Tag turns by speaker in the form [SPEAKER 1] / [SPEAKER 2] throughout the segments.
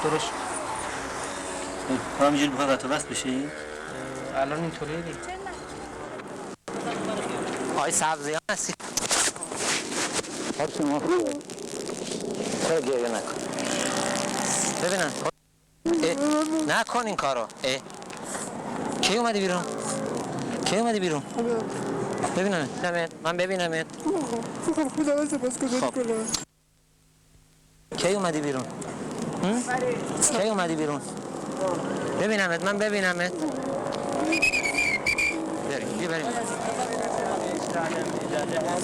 [SPEAKER 1] درست
[SPEAKER 2] همینجوری بخواد قطع وصل بشی؟
[SPEAKER 1] الان اینطوریه دیگه. آقای سبزیان هستی؟
[SPEAKER 2] خب شما چرا گریه نکن؟
[SPEAKER 1] ببینم نکن این کارو. کی اومدی بیرون؟ کی اومدی بیرون؟ ببینم من ببینمت.
[SPEAKER 3] خدا سپاس گذاری کنم.
[SPEAKER 1] کی اومدی بیرون؟ کی اومدی بیرون؟ ببینمت، من ببینمت.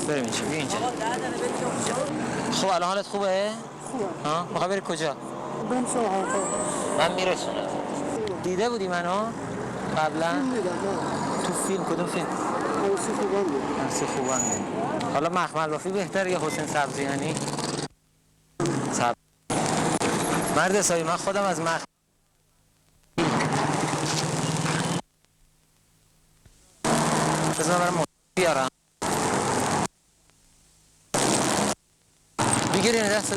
[SPEAKER 1] بریم اینجا، بیا اینجا. خب الان حالت خوبه؟ ها؟ میخوای بری کجا؟
[SPEAKER 3] برم سراغ
[SPEAKER 1] من میرسونم. دیده بودی منو؟ قبلا؟ تو فیلم کدوم فیلم؟ عروسی خوبانده. حالا مخمل بافی بهتره یا حسین سبزیانی؟ مرد سایی من خودم از بذار برم بیارم. بگیرین دست.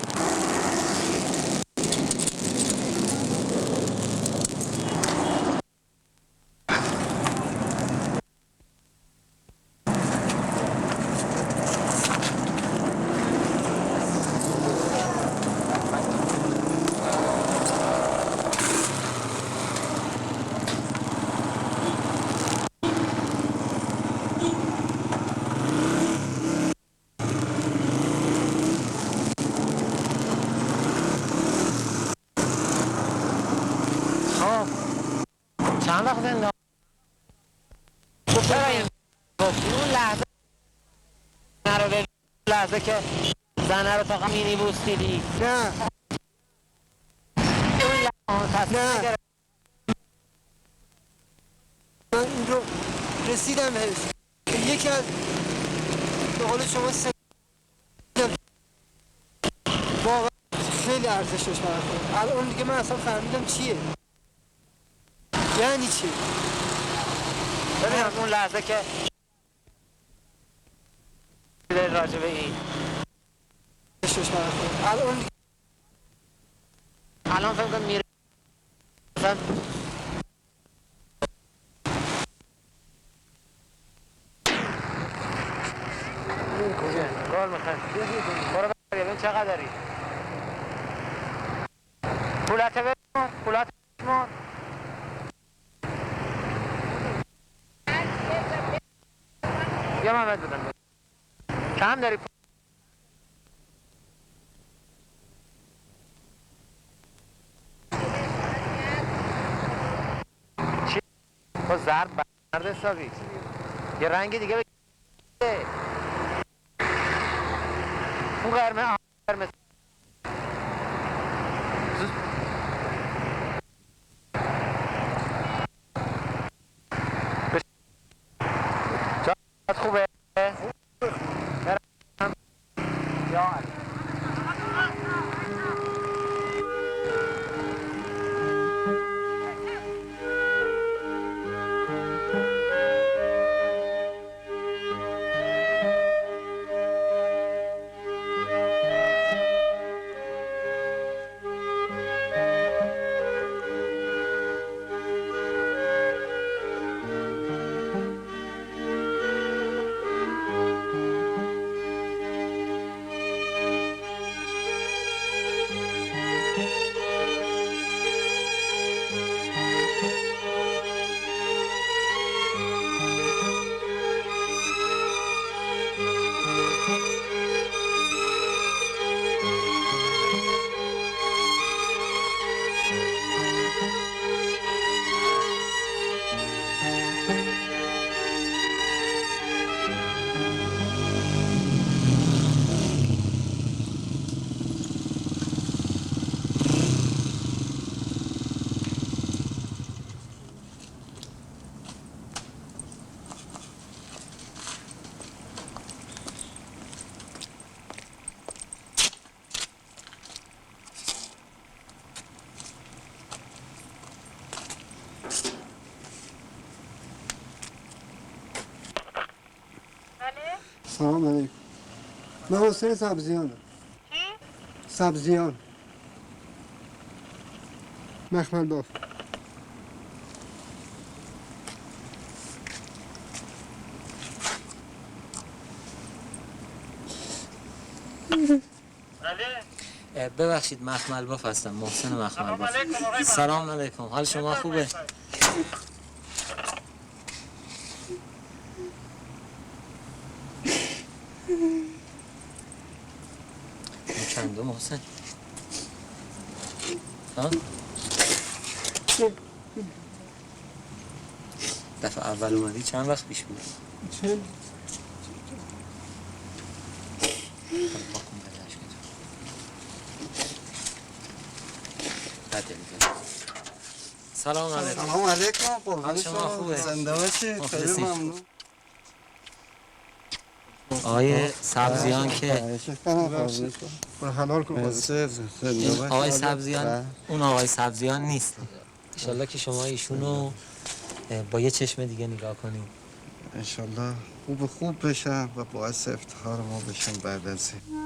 [SPEAKER 1] چند وقت زندان؟ چرا این اون لحظه رو ببین، لحظه که زنه رو تا مینی بوس دیدی؟
[SPEAKER 3] نه
[SPEAKER 1] اون
[SPEAKER 3] نه من این رو رسیدم بهش. یکی از به قول شما واقعا خیلی ارزشش برخورد. الان دیگه من اصلا فهمیدم چیه، یعنی چی.
[SPEAKER 1] ببینم اون لحظه که راجع به این
[SPEAKER 3] ارزشش برخورد.
[SPEAKER 1] الان فکر کنم میره گل میخواد. برو ببین چقدری پولت ببین. پولت ببین. یا من بدونم کم داری. چی؟ با زرد برد حسابی یه رنگ دیگه بگیره. اون قرمه جات خوبه؟ برم یا
[SPEAKER 3] سلام علیکم. من حسین سبزیانم.
[SPEAKER 4] کی؟
[SPEAKER 3] سبزیان. مخمل باف.
[SPEAKER 1] ببخشید مخمل باف هستم، محسن مخمل باف. سلام علیکم، حال شما خوبه؟ چنده محسن؟ ها؟ دفعه اول اومدی چند وقت پیش بود؟
[SPEAKER 3] چند؟
[SPEAKER 1] سلام علیکم.
[SPEAKER 3] سلام علیکم.
[SPEAKER 1] حال شما خوبه؟
[SPEAKER 3] زنده باشید. خیلی ممنون.
[SPEAKER 1] آقای سبزیان که
[SPEAKER 3] حلال کن.
[SPEAKER 1] آقای سبزیان اون آقای سبزیان نیست. انشالله که شما ایشونو با یه چشم دیگه نگاه کنید.
[SPEAKER 3] انشالله خوب بشن و باعث افتخار ما بشن بعد از این.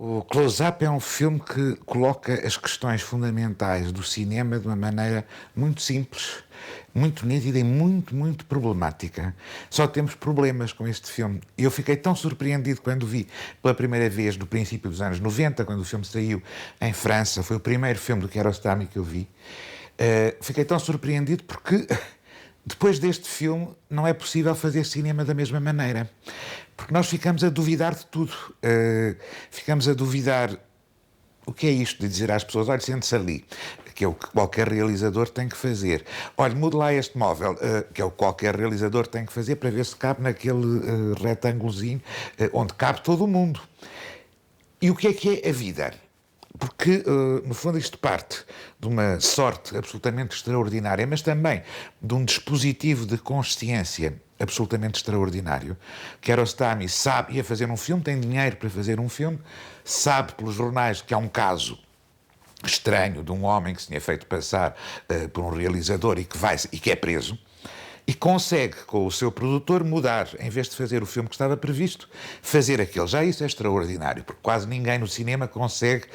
[SPEAKER 4] O Close-Up é um filme que coloca as questões fundamentais do cinema de uma maneira muito simples, muito nítida e muito problemática. Só temos problemas com este filme. Eu fiquei tão surpreendido quando vi pela primeira vez no princípio dos anos 90, quando o filme saiu em França, foi o primeiro filme do Kiarostami que eu vi. Fiquei tão surpreendido porque depois deste filme não é possível fazer cinema da mesma maneira. Porque nós ficamos a duvidar de tudo. Ficamos a duvidar o que é isto de dizer às pessoas, olha, sente-se ali, que é o que qualquer realizador tem que fazer. Olha, mude lá este móvel, que é o que qualquer realizador tem que fazer para ver se cabe naquele retângulozinho onde cabe todo o mundo. E o que é a vida? Porque, no fundo, isto parte de uma sorte absolutamente extraordinária, mas também de um dispositivo de consciência absolutamente extraordinário. Kiarostami sabe, ia fazer um filme, tem dinheiro para fazer um filme, sabe pelos jornais que há um caso estranho de um homem que se tinha feito passar por um realizador e que é preso, e consegue, com o seu produtor, mudar, em vez de fazer o filme que estava previsto, fazer aquele. Já isso é extraordinário, porque quase ninguém no cinema consegue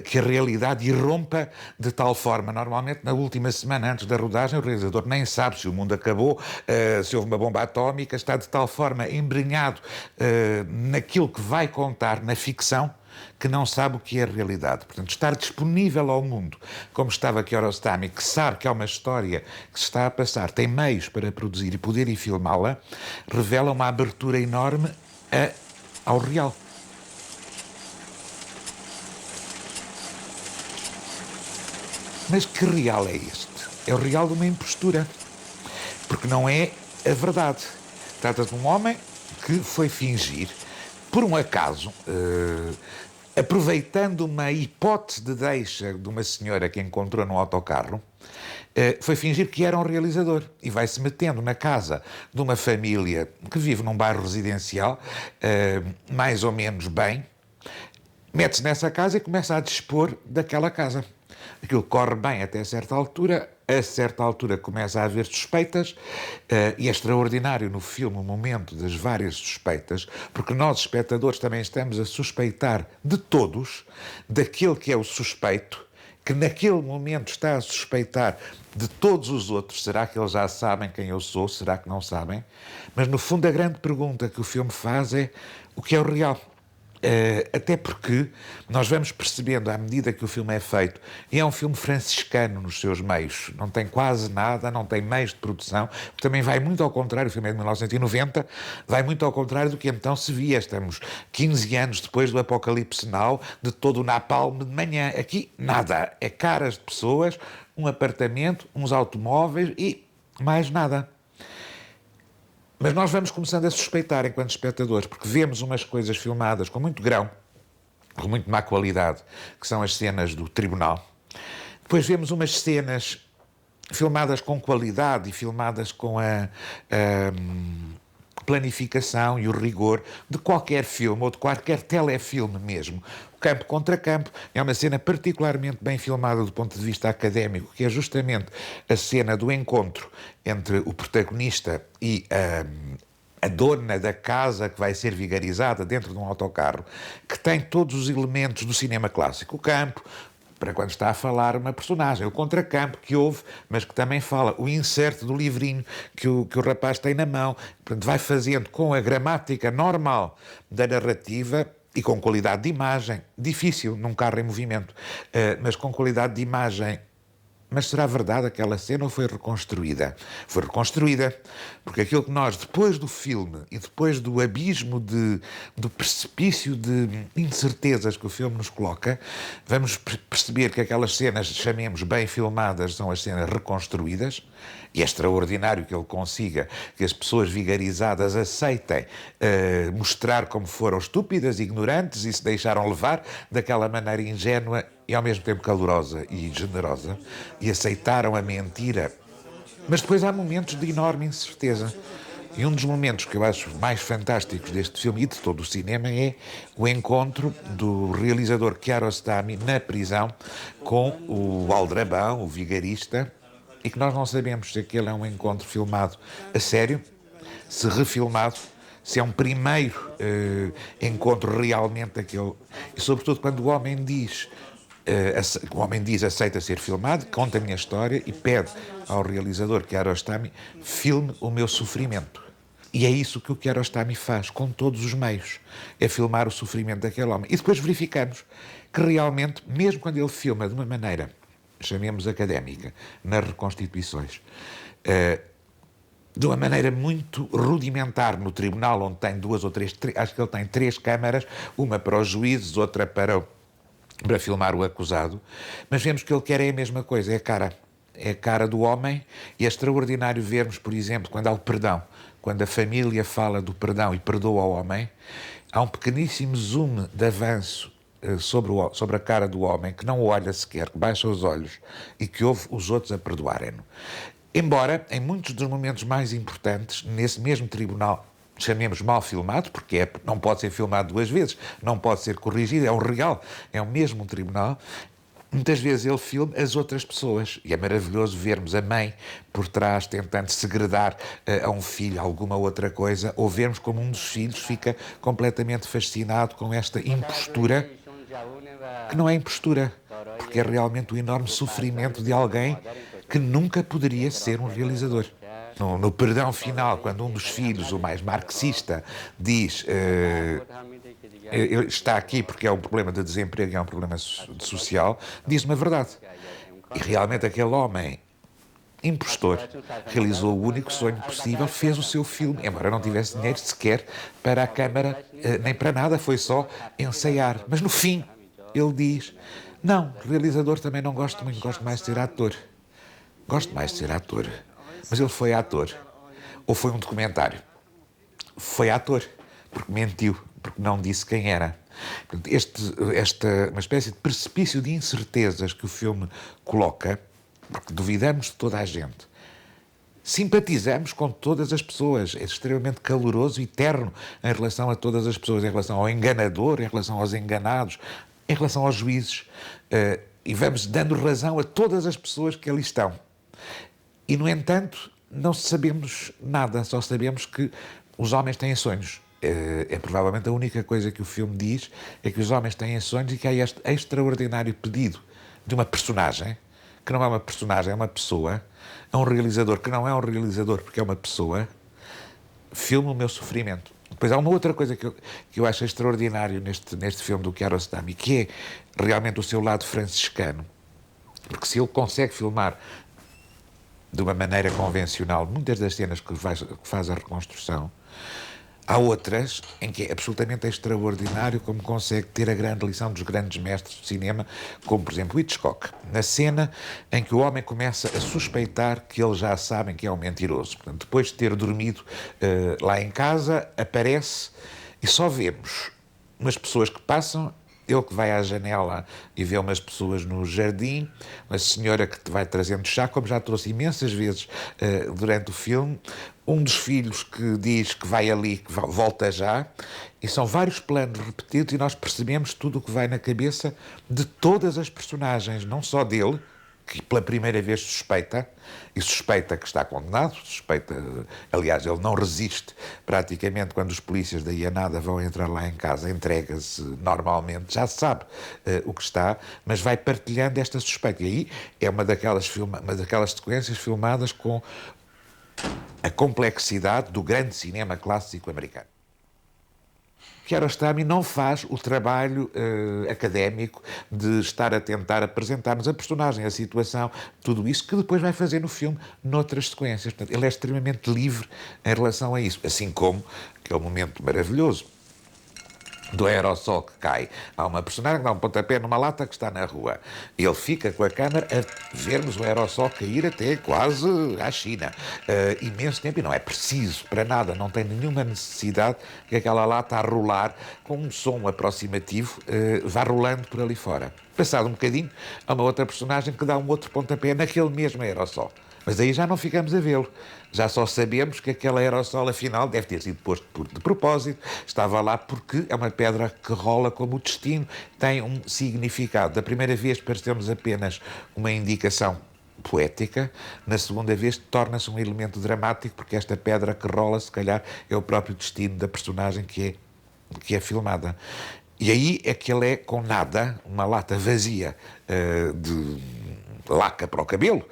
[SPEAKER 4] que a realidade irrompa de tal forma. Normalmente, na última semana antes da rodagem, o realizador nem sabe se o mundo acabou, se houve uma bomba atómica, está de tal forma embrenhado naquilo que vai contar na ficção, que não sabe o que é a realidade. Portanto, estar disponível ao mundo, como estava Kiarostami, que sabe que é uma história que se está a passar, tem meios para produzir e poder ir filmá-la, revela uma abertura enorme ao real. Mas que real é este? É o real de uma impostura, porque não é a verdade. Trata-se de um homem que foi fingir, por um acaso, aproveitando uma hipótese de deixa de uma senhora que encontrou num autocarro, foi fingir que era um realizador e vai-se metendo na casa de uma família que vive num bairro residencial, mais ou menos bem, mete-se nessa casa e começa a dispor daquela casa. Aquilo corre bem até certa altura, a certa altura começa a haver suspeitas, e é extraordinário no filme o momento das várias suspeitas, porque nós, espectadores, também estamos a suspeitar de todos, daquele que é o suspeito, que naquele momento está a suspeitar de todos os outros. Será que eles já sabem quem eu sou? Será que não sabem? Mas, no fundo, a grande pergunta que o filme faz é o que é o real. Até porque nós vamos percebendo à medida que o filme é feito, e é um filme franciscano nos seus meios, não tem quase nada, não tem meios de produção, também vai muito ao contrário, o filme é de 1990, vai muito ao contrário do que então se via. Estamos 15 anos depois do Apocalipse Now, de todo o napalm de manhã. Aqui nada, é caras de pessoas, um apartamento, uns automóveis e mais nada. Mas nós vamos começando a suspeitar enquanto espectadores, porque vemos umas coisas filmadas com muito grão, com muito má qualidade, que são as cenas do tribunal. Depois vemos umas cenas filmadas com qualidade e filmadas com a planificação e o rigor de qualquer filme ou de qualquer telefilme mesmo. O Campo contra Campo é uma cena particularmente bem filmada do ponto de vista académico, que é justamente a cena do encontro entre o protagonista e a dona da casa que vai ser vigarizada dentro de um autocarro, que tem todos os elementos do cinema clássico. O campo, para quando está a falar uma personagem, o contracampo que ouve, mas que também fala, o insert do livrinho que o rapaz tem na mão. Portanto, vai fazendo com a gramática normal da narrativa e com qualidade de imagem, difícil num carro em movimento, mas com qualidade de imagem. Mas será verdade aquela cena ou foi reconstruída? Foi reconstruída, porque aquilo que nós, depois do filme e depois do abismo do precipício de incertezas que o filme nos coloca, vamos perceber que aquelas cenas, chamemos bem filmadas, são as cenas reconstruídas, e é extraordinário que ele consiga que as pessoas vigarizadas aceitem mostrar como foram estúpidas, ignorantes e se deixaram levar daquela maneira ingênua e ao mesmo tempo calorosa e generosa, e aceitaram a mentira. Mas depois há momentos de enorme incerteza. E um dos momentos que eu acho mais fantásticos deste filme e de todo o cinema é o encontro do realizador Kiarostami na prisão com o aldrabão, o vigarista, e que nós não sabemos se aquele é um encontro filmado a sério, se refilmado, se é um primeiro encontro realmente aquele. E sobretudo quando o homem diz aceita ser filmado, conta a minha história e pede ao realizador Kiarostami, filme o meu sofrimento. E é isso que o Kiarostami faz com todos os meios, é filmar o sofrimento daquele homem. E depois verificamos que realmente, mesmo quando ele filma de uma maneira, chamemos académica, nas reconstituições, de uma maneira muito rudimentar no tribunal, onde tem duas ou três, acho que ele tem 3 câmaras, uma para os juízes, outra para filmar o acusado, mas vemos que ele quer é a mesma coisa, é a cara do homem, e é extraordinário vermos, por exemplo, quando há o perdão, quando a família fala do perdão e perdoa o homem, há um pequeníssimo zoom de avanço sobre a cara do homem, que não o olha sequer, que baixa os olhos e que ouve os outros a perdoarem-no. Embora, em muitos dos momentos mais importantes, nesse mesmo tribunal, chamemos mal filmado, porque não pode ser filmado 2 vezes, não pode ser corrigido, é um real, é o mesmo tribunal, muitas vezes ele filma as outras pessoas, e é maravilhoso vermos a mãe por trás tentando segredar a um filho alguma outra coisa, ou vermos como um dos filhos fica completamente fascinado com esta impostura, que não é impostura, porque é realmente o enorme sofrimento de alguém que nunca poderia ser um realizador. No perdão final, quando um dos filhos, o mais marxista, diz ele está aqui porque é um problema de desemprego, é um problema social, diz-me a verdade. E realmente aquele homem impostor realizou o único sonho possível, fez o seu filme, embora não tivesse dinheiro sequer para a câmara, nem para nada, foi só ensaiar. Mas no fim, ele diz, não, realizador também não gosto muito, gosto mais de ser ator. Gosto mais de ser ator. Mas ele foi ator. Ou foi um documentário? Foi ator, porque mentiu, porque não disse quem era. Uma espécie de precipício de incertezas que o filme coloca, porque duvidamos de toda a gente. Simpatizamos com todas as pessoas. É extremamente caloroso e terno em relação a todas as pessoas, em relação ao enganador, em relação aos enganados, em relação aos juízes. E vamos dando razão a todas as pessoas que ali estão. E, no entanto, não sabemos nada, só sabemos que os homens têm sonhos. É provavelmente a única coisa que o filme diz, é que os homens têm sonhos e que há este extraordinário pedido de uma personagem, que não é uma personagem, é uma pessoa, a um realizador que não é um realizador porque é uma pessoa, filma o meu sofrimento. Depois há uma outra coisa que eu acho extraordinário neste filme do Kiarostami, que é realmente o seu lado franciscano. Porque se ele consegue filmar de uma maneira convencional muitas das cenas que faz a reconstrução, há outras em que é absolutamente extraordinário como consegue ter a grande lição dos grandes mestres do cinema, como, por exemplo, Hitchcock. Na cena em que o homem começa a suspeitar que eles já sabem que é um mentiroso. Portanto, depois de ter dormido lá em casa, aparece e só vemos umas pessoas que passam, ele que vai à janela e vê umas pessoas no jardim, uma senhora que te vai trazendo chá, como já trouxe imensas vezes durante o filme, um dos filhos que diz que vai ali, que volta já, e são vários planos repetidos e nós percebemos tudo o que vai na cabeça de todas as personagens, não só dele, que pela primeira vez suspeita que está condenado, aliás, ele não resiste praticamente quando os polícias da Ianada vão entrar lá em casa, entrega-se normalmente, já sabe o que está, mas vai partilhando esta suspeita. E aí é uma daquelas sequências filmadas com a complexidade do grande cinema clássico americano. Kiarostami não faz o trabalho académico de estar a tentar apresentar-nos a personagem, a situação, tudo isso que depois vai fazer no filme noutras sequências. Portanto, ele é extremamente livre em relação a isso, assim como aquele momento maravilhoso do aerossol que cai. Há uma personagem que dá um pontapé numa lata que está na rua. Ele fica com a câmara a vermos o aerossol cair até quase à China. Imenso tempo, e não é preciso para nada, não tem nenhuma necessidade que aquela lata a rolar com um som aproximativo vá rolando por ali fora. Passado um bocadinho, há uma outra personagem que dá um outro pontapé naquele mesmo aerossol. Mas aí já não ficamos a vê-lo. Já só sabemos que aquele aerossol, afinal, deve ter sido posto de propósito, estava lá porque é uma pedra que rola como o destino, tem um significado. Da primeira vez pareceu-nos apenas uma indicação poética, na segunda vez torna-se um elemento dramático, porque esta pedra que rola, se calhar, é o próprio destino da personagem que é filmada. E aí é que ele é com nada, uma lata vazia de laca para o cabelo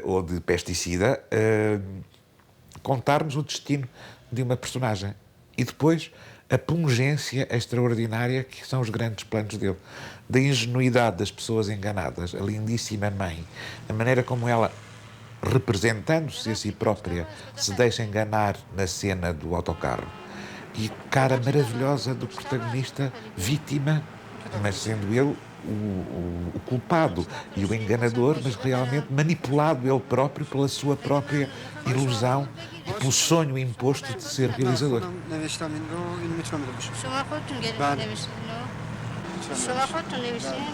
[SPEAKER 4] ou de pesticida, contar-nos o destino de uma personagem. E depois a pungência extraordinária que são os grandes planos dele. Da ingenuidade das pessoas enganadas, a lindíssima mãe, a maneira como ela, representando-se a si própria, se deixa enganar na cena do autocarro. E a cara maravilhosa do protagonista, vítima, mas sendo ele o culpado e o enganador, mas realmente manipulado ele próprio pela sua própria ilusão e pelo sonho imposto de ser realizador.
[SPEAKER 5] شما خودتون نوشتین شما خودتون نوشتین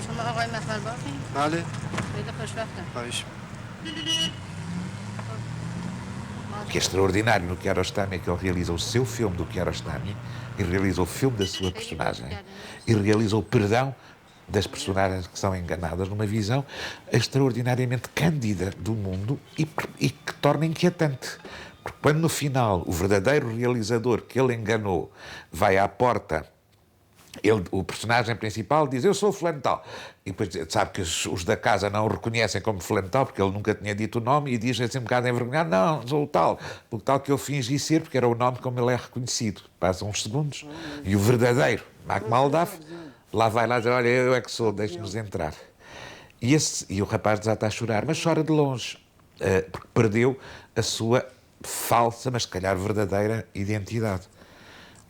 [SPEAKER 5] شما آقای مخمل باقی؟
[SPEAKER 3] بله
[SPEAKER 5] خیلی خوشبختم
[SPEAKER 3] خواهش
[SPEAKER 4] O que é extraordinário no Kiarostami é que ele realiza o seu filme do Kiarostami e realiza o filme da sua personagem e realiza o perdão das personagens que são enganadas numa visão extraordinariamente cândida do mundo e que torna inquietante. Porque quando no final o verdadeiro realizador que ele enganou vai à porta O personagem principal diz, eu sou fulano tal. E depois sabe que os da casa não o reconhecem como fulano tal, porque ele nunca tinha dito o nome, e diz assim um bocado envergonhado, não, sou o tal que eu fingi ser, porque era o nome como ele é reconhecido. Passam uns segundos, e o verdadeiro Mac Maldaf lá vai lá dizer, olha, eu é que sou, deixe-nos entrar. E o rapaz já está a chorar, mas chora de longe, porque perdeu a sua falsa, mas se calhar verdadeira identidade.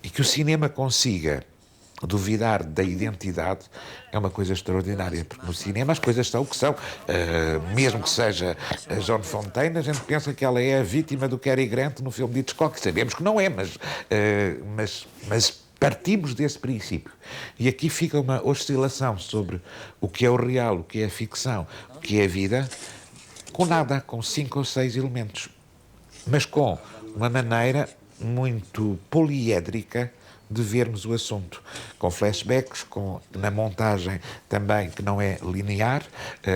[SPEAKER 4] E que o cinema consiga duvidar da identidade é uma coisa extraordinária, porque no cinema as coisas são o que são. Mesmo que seja a Joan Fontaine, a gente pensa que ela é a vítima do Cary Grant no filme de Hitchcock. Sabemos que não é, mas partimos desse princípio. E aqui fica uma oscilação sobre o que é o real, o que é a ficção, o que é a vida, com nada, com 5 ou 6 elementos, mas com uma maneira muito poliédrica de vermos o assunto, com flashbacks, na montagem também que não é linear,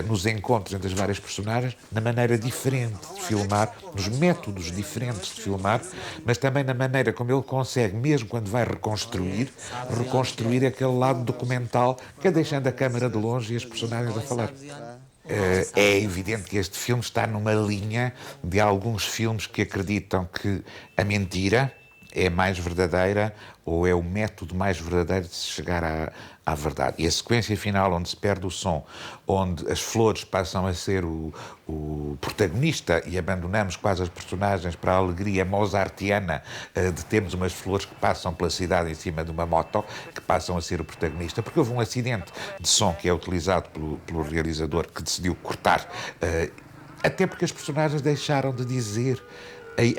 [SPEAKER 4] nos encontros entre as várias personagens, na maneira diferente de filmar, nos métodos diferentes de filmar, mas também na maneira como ele consegue, mesmo quando vai reconstruir aquele lado documental que é deixando a câmara de longe e as personagens a falar. É evidente que este filme está numa linha de alguns filmes que acreditam que a mentira é mais verdadeira ou é o método mais verdadeiro de se chegar à verdade. E a sequência final, onde se perde o som, onde as flores passam a ser o protagonista e abandonamos quase as personagens para a alegria mozartiana de termos umas flores que passam pela cidade em cima de uma moto, que passam a ser o protagonista, porque houve um acidente de som que é utilizado pelo realizador, que decidiu cortar, até porque as personagens deixaram de dizer.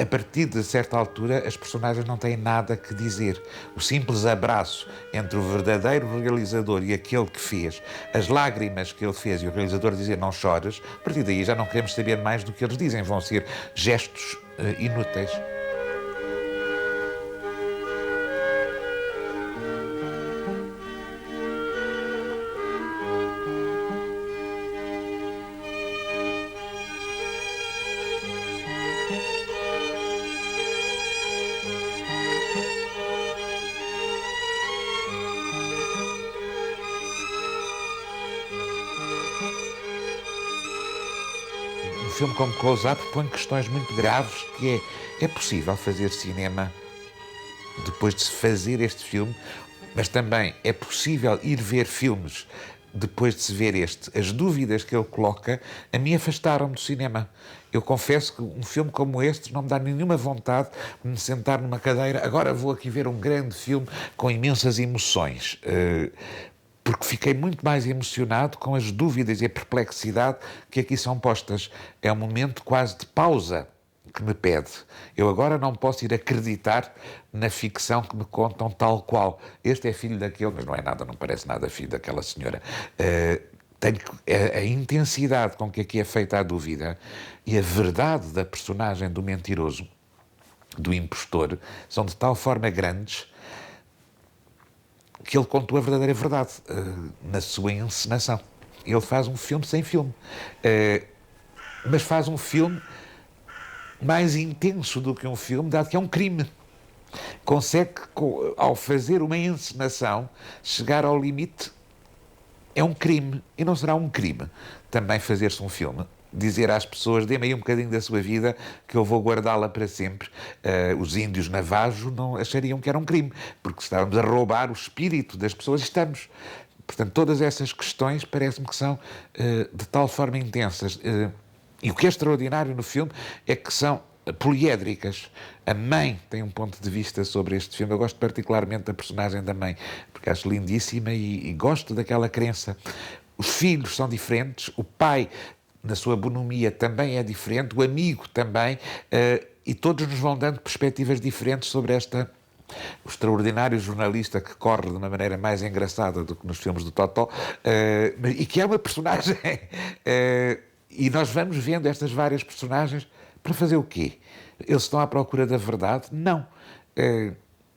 [SPEAKER 4] A partir de certa altura, as personagens não têm nada que dizer. O simples abraço entre o verdadeiro realizador e aquele que fez, as lágrimas que ele fez e o realizador dizer não chores, a partir daí já não queremos saber mais do que eles dizem, vão ser gestos inúteis. Um filme como Close Up põe questões muito graves, que é possível fazer cinema depois de se fazer este filme, mas também é possível ir ver filmes depois de se ver este. As dúvidas que ele coloca a mim afastaram-me do cinema. Eu confesso que um filme como este não me dá nenhuma vontade de me sentar numa cadeira, agora vou aqui ver um grande filme com imensas emoções. Porque fiquei muito mais emocionado com as dúvidas e a perplexidade que aqui são postas. É um momento quase de pausa que me pede. Eu agora não posso ir acreditar na ficção que me contam tal qual. Este é filho daquele, mas não é nada, não parece nada filho daquela senhora. A intensidade com que aqui é feita a dúvida e a verdade da personagem do mentiroso, do impostor, são de tal forma grandes que ele contou a verdadeira verdade na sua encenação. Ele faz um filme sem filme, mas faz um filme mais intenso do que um filme, dado que é um crime. Consegue, ao fazer uma encenação, chegar ao limite. É um crime, e não será um crime também fazer-se um filme, dizer às pessoas, dê-me aí um bocadinho da sua vida que eu vou guardá-la para sempre. Os índios navajos não achariam que era um crime, porque estávamos a roubar o espírito das pessoas, estamos. Portanto, todas essas questões parece-me que são de tal forma intensas. E o que é extraordinário no filme é que são poliédricas. A mãe tem um ponto de vista sobre este filme. Eu gosto particularmente da personagem da mãe, porque acho lindíssima e gosto daquela crença. Os filhos são diferentes, o pai, na sua bonomia, também é diferente, o amigo também, e todos nos vão dando perspectivas diferentes sobre o extraordinário jornalista que corre de uma maneira mais engraçada do que nos filmes do Totó, e que é uma personagem. E nós vamos vendo estas várias personagens para fazer o quê? Eles estão à procura da verdade? Não.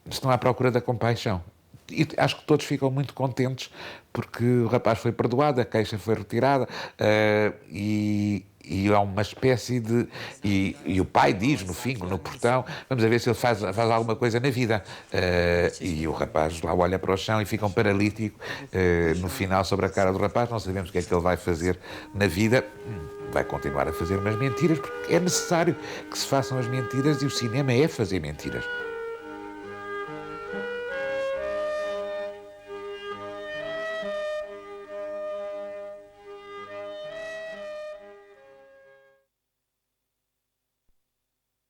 [SPEAKER 4] Estão à procura da compaixão. E acho que todos ficam muito contentes porque o rapaz foi perdoado, a queixa foi retirada e e há uma espécie de... E o pai diz no fim, no portão, vamos a ver se ele faz alguma coisa na vida. E o rapaz lá olha para o chão e fica um paralítico no final sobre a cara do rapaz, não sabemos o que é que ele vai fazer na vida. Vai continuar a fazer umas mentiras, porque é necessário que se façam as mentiras e o cinema é fazer mentiras.